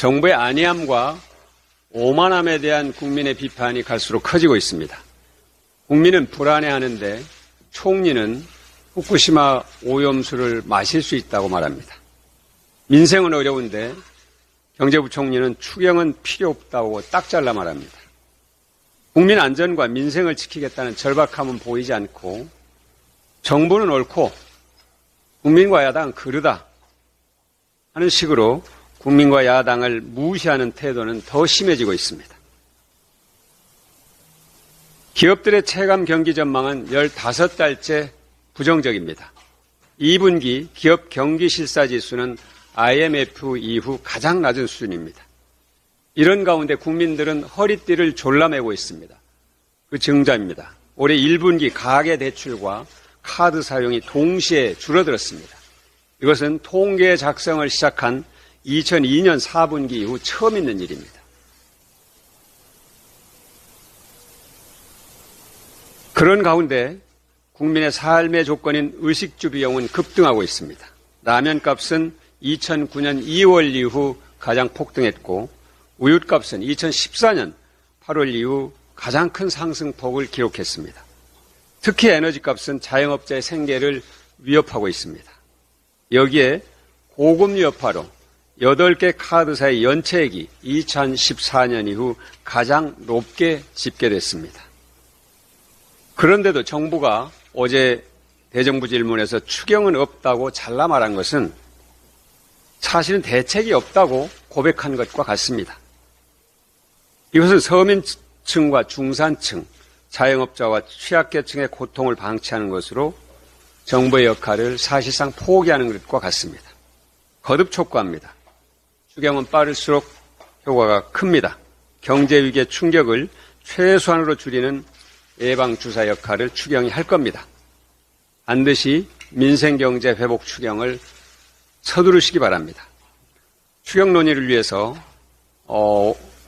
정부의 안이함과 오만함에 대한 국민의 비판이 갈수록 커지고 있습니다. 국민은 불안해하는데 총리는 후쿠시마 오염수를 마실 수 있다고 말합니다. 민생은 어려운데 경제부총리는 추경은 필요 없다고 딱 잘라 말합니다. 국민 안전과 민생을 지키겠다는 절박함은 보이지 않고 정부는 옳고 국민과 야당은 그르다 하는 식으로 국민과 야당을 무시하는 태도는 더 심해지고 있습니다. 기업들의 체감 경기 전망은 15달째 부정적입니다. 2분기 기업 경기 실사 지수는 IMF 이후 가장 낮은 수준입니다. 이런 가운데 국민들은 허리띠를 졸라매고 있습니다. 그 증자입니다. 올해 1분기 가계 대출과 카드 사용이 동시에 줄어들었습니다. 이것은 통계 작성을 시작한 2002년 4분기 이후 처음 있는 일입니다. 그런 가운데 국민의 삶의 조건인 의식주 비용은 급등하고 있습니다. 라면값은 2009년 2월 이후 가장 폭등했고 우유값은 2014년 8월 이후 가장 큰 상승폭을 기록했습니다. 특히 에너지값은 자영업자의 생계를 위협하고 있습니다. 여기에 고금리 여파로 8개 카드사의 연체액이 2014년 이후 가장 높게 집계됐습니다. 그런데도 정부가 어제 대정부 질문에서 추경은 없다고 잘라 말한 것은 사실은 대책이 없다고 고백한 것과 같습니다. 이것은 서민층과 중산층, 자영업자와 취약계층의 고통을 방치하는 것으로 정부의 역할을 사실상 포기하는 것과 같습니다. 거듭 촉구합니다. 추경은 빠를수록 효과가 큽니다. 경제위기의 충격을 최소한으로 줄이는 예방주사 역할을 추경이 할 겁니다. 반드시 민생경제 회복 추경을 서두르시기 바랍니다. 추경 논의를 위해서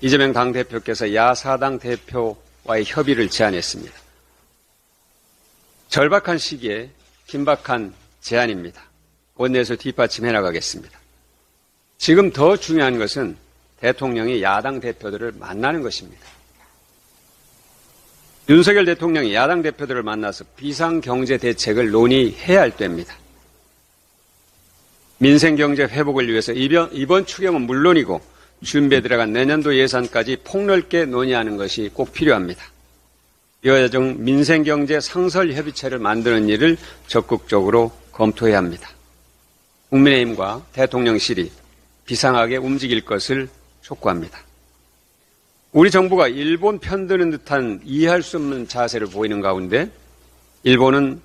이재명 당대표께서 야사당 대표와의 협의를 제안했습니다. 절박한 시기에 긴박한 제안입니다. 원내에서 뒷받침해 나가겠습니다. 지금 더 중요한 것은 대통령이 야당 대표들을 만나는 것입니다. 윤석열 대통령이 야당 대표들을 만나서 비상경제 대책을 논의해야 할 때입니다. 민생경제 회복을 위해서 이번 추경은 물론이고 준비에 들어간 내년도 예산까지 폭넓게 논의하는 것이 꼭 필요합니다. 여야정 민생경제 상설협의체를 만드는 일을 적극적으로 검토해야 합니다. 국민의힘과 대통령실이 비상하게 움직일 것을 촉구합니다. 우리 정부가 일본 편드는 듯한 이해할 수 없는 자세를 보이는 가운데 일본은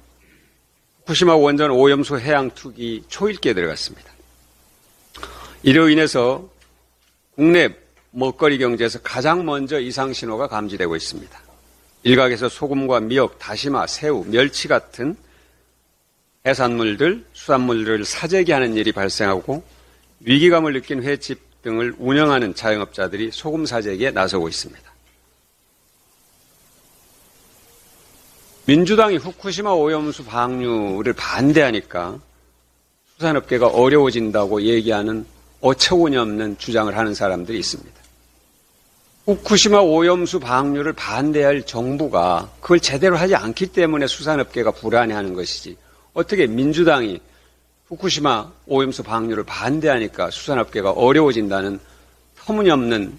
후쿠시마 원전 오염수 해양 투기 초일기에 들어갔습니다. 이로 인해서 국내 먹거리 경제에서 가장 먼저 이상 신호가 감지되고 있습니다. 일각에서 소금과 미역, 다시마, 새우, 멸치 같은 해산물들, 수산물들을 사재기하는 일이 발생하고 위기감을 느낀 횟집 등을 운영하는 자영업자들이 소금 사재기에 나서고 있습니다. 민주당이 후쿠시마 오염수 방류를 반대하니까 수산업계가 어려워진다고 얘기하는 어처구니없는 주장을 하는 사람들이 있습니다. 후쿠시마 오염수 방류를 반대할 정부가 그걸 제대로 하지 않기 때문에 수산업계가 불안해하는 것이지 어떻게 민주당이 후쿠시마 오염수 방류를 반대하니까 수산업계가 어려워진다는 터무니없는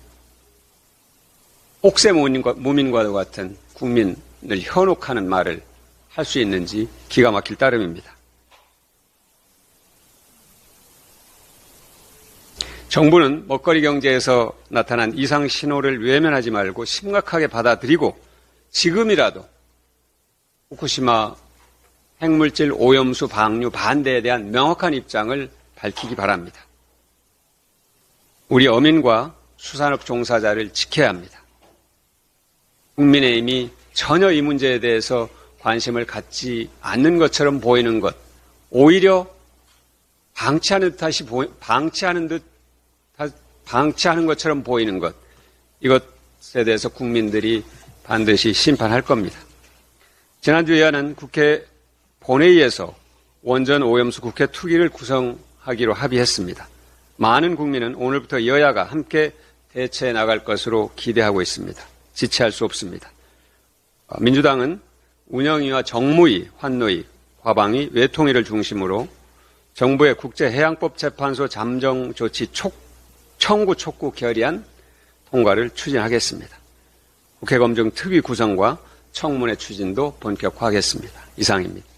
옥새무민과도 같은 국민을 현혹하는 말을 할 수 있는지 기가 막힐 따름입니다. 정부는 먹거리 경제에서 나타난 이상 신호를 외면하지 말고 심각하게 받아들이고 지금이라도 후쿠시마 핵물질 오염수 방류 반대에 대한 명확한 입장을 밝히기 바랍니다. 우리 어민과 수산업 종사자를 지켜야 합니다. 국민의힘이 전혀 이 문제에 대해서 관심을 갖지 않는 것처럼 보이는 것, 오히려 방치하는 것처럼 보이는 것, 이것에 대해서 국민들이 반드시 심판할 겁니다. 지난주 여야는 국회 본회의에서 원전 오염수 국회 특위를 구성하기로 합의했습니다. 많은 국민은 오늘부터 여야가 함께 대처해 나갈 것으로 기대하고 있습니다. 지체할 수 없습니다. 민주당은 운영위와 정무위, 환노위, 과방위, 외통위를 중심으로 정부의 국제해양법재판소 잠정조치 청구 촉구 결의안 통과를 추진하겠습니다. 국회검증특위 구성과 청문회 추진도 본격화하겠습니다. 이상입니다.